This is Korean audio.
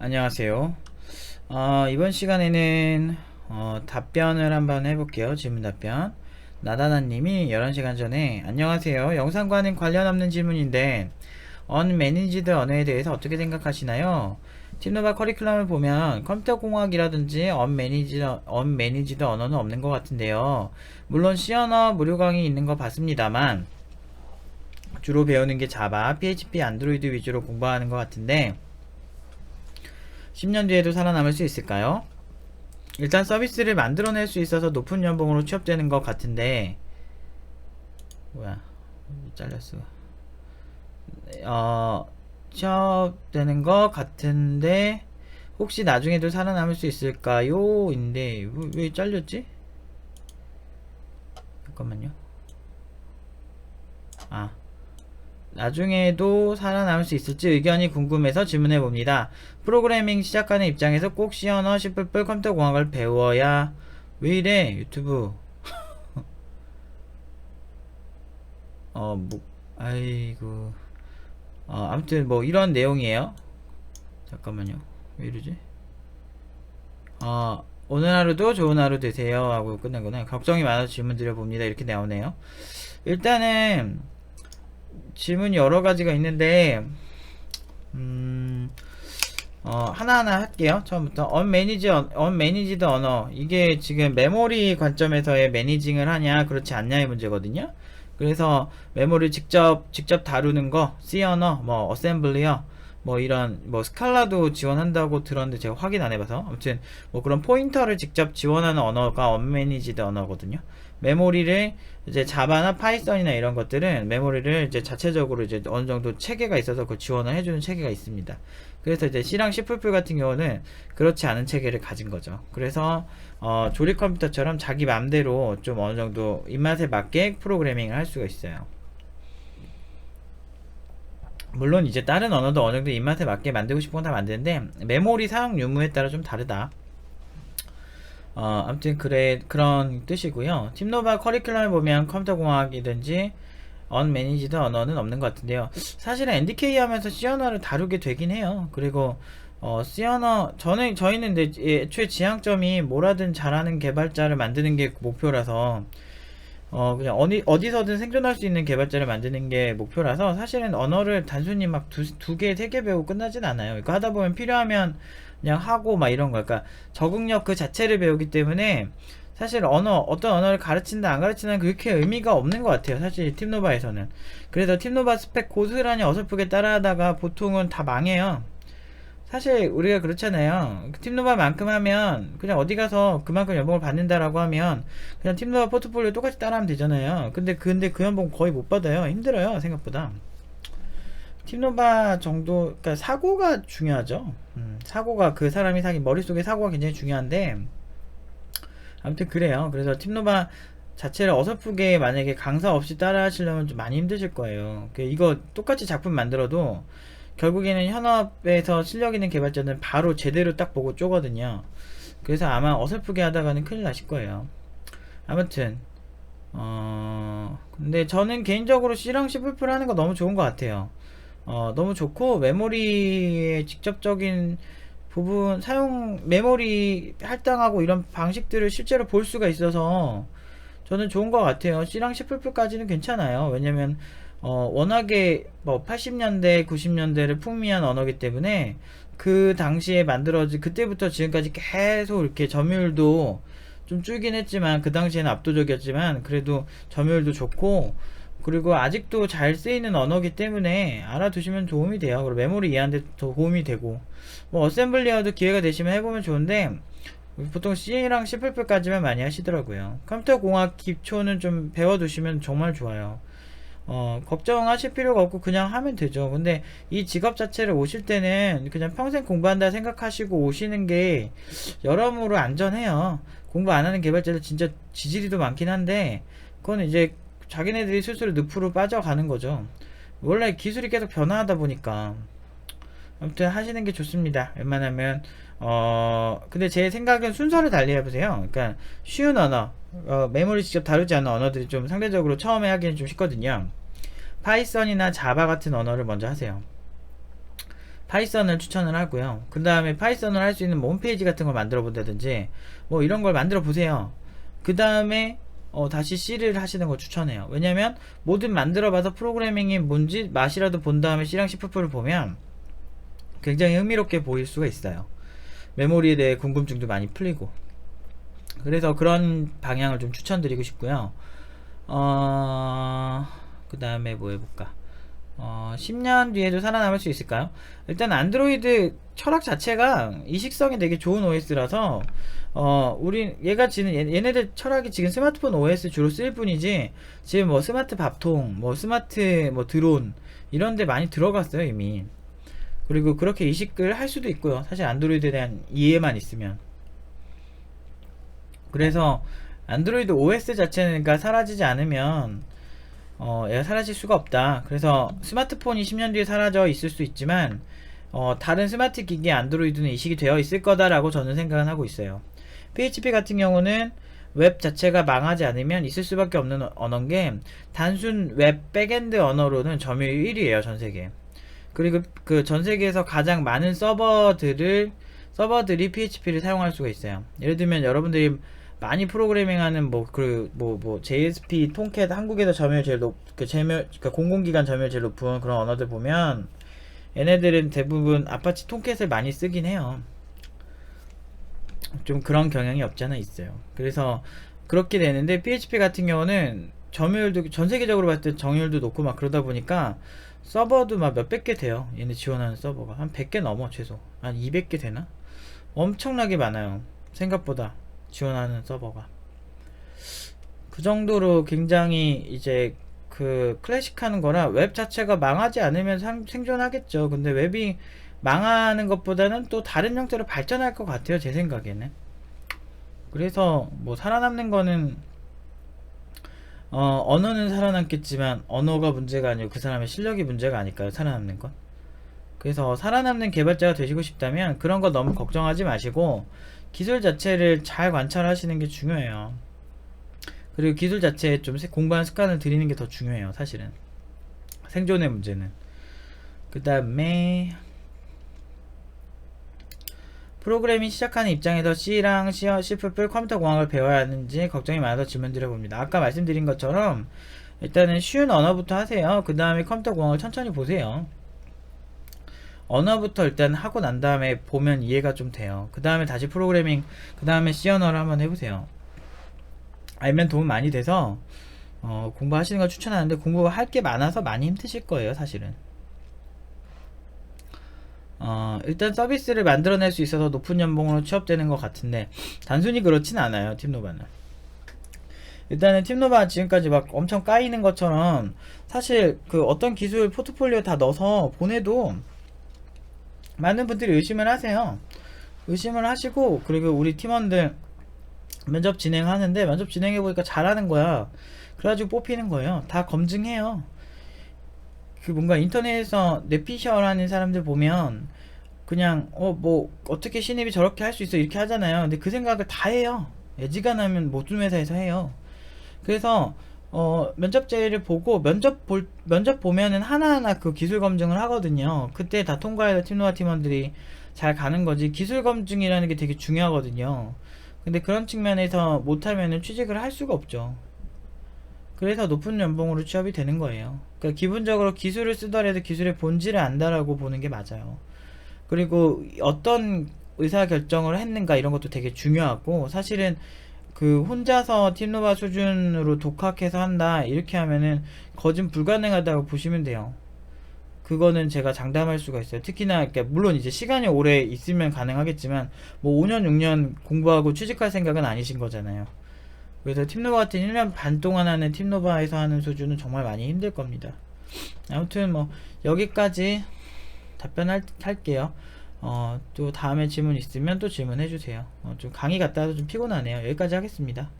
안녕하세요. 이번 시간에는 답변을 한번 해볼게요. 질문 답변. 나다나님이 11시간 전에 안녕하세요. 영상과는 관련 없는 질문인데 언매니지드 언어에 대해서 어떻게 생각하시나요? 팀노바 커리큘럼을 보면 컴퓨터 공학이라든지 언매니지드 언어는 없는 것 같은데요. 물론 C 언어 무료 강의 있는 거 봤습니다만 주로 배우는 게 자바, PHP, 안드로이드 위주로 공부하는 것 같은데 10년 뒤에도 살아남을 수 있을까요? 일단 서비스를 만들어낼 수 있어서 높은 연봉으로 취업되는 것 같은데 뭐야 잘렸어. 취업되는 것 같은데 혹시 나중에도 살아남을 수 있을까요? 인데 왜 잘렸지? 잠깐만요. 나중에도 살아남을 수 있을지 의견이 궁금해서 질문해봅니다. 프로그래밍 시작하는 입장에서 꼭 C 언어, C++, 컴퓨터 공학을 배워야 왜 이래 유튜브. 아이고. 아무튼 뭐 이런 내용이에요. 잠깐만요. 왜 이러지? 오늘 하루도 좋은 하루 되세요 하고 끝나거나 걱정이 많아서 질문 드려봅니다 이렇게 나오네요. 일단은 질문이 여러 가지가 있는데 하나하나 할게요. 처음부터 언매니지드 언어, 이게 지금 메모리 관점에서의 매니징을 하냐 그렇지 않냐의 문제거든요. 그래서 메모리 직접 다루는 거 C 언어, 뭐 어셈블리어, 뭐 이런 뭐 스칼라도 지원한다고 들었는데 제가 확인 안 해봐서 아무튼 뭐 그런 포인터를 직접 지원하는 언어가 언매니지드 언어거든요. 메모리를 이제 자바나 파이썬이나 이런 것들은 메모리를 이제 자체적으로 이제 어느 정도 체계가 있어서 그 지원을 해주는 체계가 있습니다. 그래서 이제 C랑 C++ 같은 경우는 그렇지 않은 체계를 가진 거죠. 그래서 조립 컴퓨터처럼 자기 맘대로 좀 어느 정도 입맛에 맞게 프로그래밍을 할 수가 있어요. 물론 이제 다른 언어도 어느 정도 입맛에 맞게 만들고 싶은 건 다 만드는데 메모리 사용 유무에 따라 좀 다르다. 아무튼 그런 뜻이고요. 팀노바 커리큘럼을 보면 컴퓨터 공학이든지 언매니지드 언어는 없는 것 같은데요. 사실은 NDK 하면서 C 언어를 다루게 되긴 해요. 그리고 C 언어 저희는 이제 애초에 지향점이 뭐라든 잘하는 개발자를 만드는 게 목표라서 그냥 어디서든 생존할 수 있는 개발자를 만드는 게 목표라서 사실은 언어를 단순히 막 두 개, 세 개 배우고 끝나진 않아요. 그러니까 하다 보면 필요하면 그냥 하고 막 이런 거. 그러니까 적응력 그 자체를 배우기 때문에 사실 어떤 언어를 가르친다 안 가르친다는 그렇게 의미가 없는 것 같아요. 사실 팀노바에서는. 그래서 팀노바 스펙 고스란히 어설프게 따라하다가 보통은 다 망해요. 사실 우리가 그렇잖아요. 팀노바만큼 하면 그냥 어디 가서 그만큼 연봉을 받는다라고 하면 그냥 팀노바 포트폴리오 똑같이 따라하면 되잖아요. 근데 그 연봉 거의 못 받아요. 힘들어요, 생각보다. 팀노바 정도, 그러니까 사고가 중요하죠. 사고가 그 사람이 머릿속에 사고가 굉장히 중요한데 아무튼 그래요. 그래서 팀노바 자체를 어설프게 만약에 강사 없이 따라 하시려면 좀 많이 힘드실 거예요. 이거 똑같이 작품 만들어도 결국에는 현업에서 실력 있는 개발자는 바로 제대로 딱 보고 쪼거든요. 그래서 아마 어설프게 하다가는 큰일 나실 거예요. 아무튼 근데 저는 개인적으로 C랑 C++ 하는 거 너무 좋은 것 같아요. 너무 좋고 메모리의 직접적인 부분 메모리 할당하고 이런 방식들을 실제로 볼 수가 있어서 저는 좋은 것 같아요. C랑 C++까지는 괜찮아요. 왜냐면 워낙에 뭐 80년대 90년대를 풍미한 언어기 때문에 그 당시에 만들어진 그때부터 지금까지 계속 이렇게 점유율도 좀 줄긴 했지만 그 당시에는 압도적이었지만 그래도 점유율도 좋고 그리고 아직도 잘 쓰이는 언어기 때문에 알아두시면 도움이 돼요. 그리고 메모리 이해하는데 도움이 되고 뭐 어셈블리어도 기회가 되시면 해보면 좋은데 보통 C랑 C++까지만 많이 하시더라고요. 컴퓨터 공학 기초는 좀 배워두시면 정말 좋아요. 걱정하실 필요가 없고 그냥 하면 되죠. 근데 이 직업 자체를 오실 때는 그냥 평생 공부한다 생각하시고 오시는 게 여러모로 안전해요. 공부 안 하는 개발자들 진짜 지지리도 많긴 한데 그건 이제 자기네들이 스스로 늪으로 빠져가는 거죠. 원래 기술이 계속 변화하다 보니까 아무튼 하시는 게 좋습니다. 웬만하면 근데 제 생각은 순서를 달리 해보세요. 그러니까 쉬운 언어, 메모리 직접 다루지 않는 언어들이 좀 상대적으로 처음에 하기는 좀 쉽거든요. 파이썬이나 자바 같은 언어를 먼저 하세요. 파이썬을 추천을 하고요. 그 다음에 파이썬을 할 수 있는 뭐 홈페이지 같은 걸 만들어 본다든지 뭐 이런 걸 만들어 보세요. 그 다음에 다시 C를 하시는 걸 추천해요. 왜냐면 뭐든 만들어 봐서 프로그래밍이 뭔지 맛이라도 본 다음에 C랑 C++를 보면 굉장히 흥미롭게 보일 수가 있어요. 메모리에 대해 궁금증도 많이 풀리고. 그래서 그런 방향을 좀 추천드리고 싶고요. 그 다음에 뭐 해볼까? 10년 뒤에도 살아남을 수 있을까요? 일단 안드로이드 철학 자체가 이식성이 되게 좋은 OS라서 얘가 지금 얘네들 철학이 지금 스마트폰 OS 주로 쓸 뿐이지 지금 뭐 스마트 밥통, 뭐 스마트 뭐 드론 이런 데 많이 들어갔어요 이미. 그리고 그렇게 이식을 할 수도 있고요. 사실 안드로이드에 대한 이해만 있으면. 그래서 안드로이드 OS 자체가 사라지지 않으면 얘가 사라질 수가 없다. 그래서 스마트폰이 10년 뒤에 사라져 있을 수 있지만 다른 스마트 기기에 안드로이드는 이식이 되어 있을 거다라고 저는 생각을 하고 있어요. PHP 같은 경우는 웹 자체가 망하지 않으면 있을 수밖에 없는 언어인 게 단순 웹 백엔드 언어로는 점유율 1위에요 전세계. 그리고 그 전세계에서 가장 많은 서버들이 PHP를 사용할 수가 있어요. 예를 들면 여러분들이 많이 프로그래밍하는 JSP, 통캣 한국에서 점유율 제일 그러니까 공공기관 점유율 제일 높은 그런 언어들 보면 얘네들은 대부분 아파치 통캣을 많이 쓰긴 해요. 좀 그런 경향이 없잖아 있어요. 그래서 그렇게 되는데 PHP 같은 경우는 점유율도 전 세계적으로 봤을 때 점유율도 높고 막 그러다 보니까 서버도 막 몇백 개 돼요. 얘네 지원하는 서버가 한 100개 넘어 최소. 한 200개 되나? 엄청나게 많아요. 생각보다 지원하는 서버가. 그 정도로 굉장히 이제 그 클래식하는 거라 웹 자체가 망하지 않으면 생존하겠죠. 근데 웹이 망하는 것보다는 또 다른 형태로 발전할 것 같아요. 제 생각에는. 그래서 뭐 살아남는 거는 언어는 살아남겠지만 언어가 문제가 아니고 그 사람의 실력이 문제가 아닐까요? 살아남는 건. 그래서 살아남는 개발자가 되시고 싶다면 그런 거 너무 걱정하지 마시고 기술 자체를 잘 관찰하시는 게 중요해요. 그리고 기술 자체에 좀 공부하는 습관을 들이는 게 더 중요해요. 사실은 생존의 문제는. 그 다음에 프로그래밍 시작하는 입장에서 C랑 C++ 컴퓨터 공학을 배워야 하는지 걱정이 많아서 질문 드려봅니다. 아까 말씀드린 것처럼 일단은 쉬운 언어부터 하세요. 그 다음에 컴퓨터 공학을 천천히 보세요. 언어부터 일단 하고 난 다음에 보면 이해가 좀 돼요. 그 다음에 다시 프로그래밍, 그 다음에 C 언어를 한번 해보세요. 알면 도움 많이 돼서 공부하시는 걸 추천하는데 공부할 게 많아서 많이 힘드실 거예요 사실은. 일단 서비스를 만들어낼 수 있어서 높은 연봉으로 취업되는 것 같은데 단순히 그렇진 않아요. 팀노바는 일단은 팀노바 지금까지 막 엄청 까이는 것처럼 사실 그 어떤 기술 포트폴리오 다 넣어서 보내도 많은 분들이 의심을 하세요. 의심을 하시고 그리고 우리 팀원들 면접 진행하는데 면접 진행해보니까 잘하는 거야. 그래가지고 뽑히는 거예요. 다 검증해요. 그 뭔가 인터넷에서 뇌피셜하는 사람들 보면 그냥 뭐 어떻게 신입이 저렇게 할 수 있어 이렇게 하잖아요. 근데 그 생각을 다 해요. 애지간하면 모든 회사에서 해요. 그래서 면접제를 보고 면접 보면은 하나하나 그 기술 검증을 하거든요. 그때 다 통과해서 팀노바 팀원들이 잘 가는 거지. 기술 검증이라는 게 되게 중요하거든요. 근데 그런 측면에서 못하면은 취직을 할 수가 없죠. 그래서 높은 연봉으로 취업이 되는 거예요. 그러니까 기본적으로 기술을 쓰더라도 기술의 본질을 안다라고 보는 게 맞아요. 그리고 어떤 의사결정을 했는가 이런 것도 되게 중요하고 사실은 그 혼자서 팀노바 수준으로 독학해서 한다 이렇게 하면은 거진 불가능하다고 보시면 돼요. 그거는 제가 장담할 수가 있어요. 특히나 물론 이제 시간이 오래 있으면 가능하겠지만 뭐 5년 6년 공부하고 취직할 생각은 아니신 거잖아요. 그래서 팀노바 같은 1년 반 동안 하는 팀노바에서 하는 수준은 정말 많이 힘들 겁니다. 아무튼 뭐 여기까지 답변할게요. 또 다음에 질문 있으면 또 질문해 주세요. 좀 강의 갔다 와서 좀 피곤하네요. 여기까지 하겠습니다.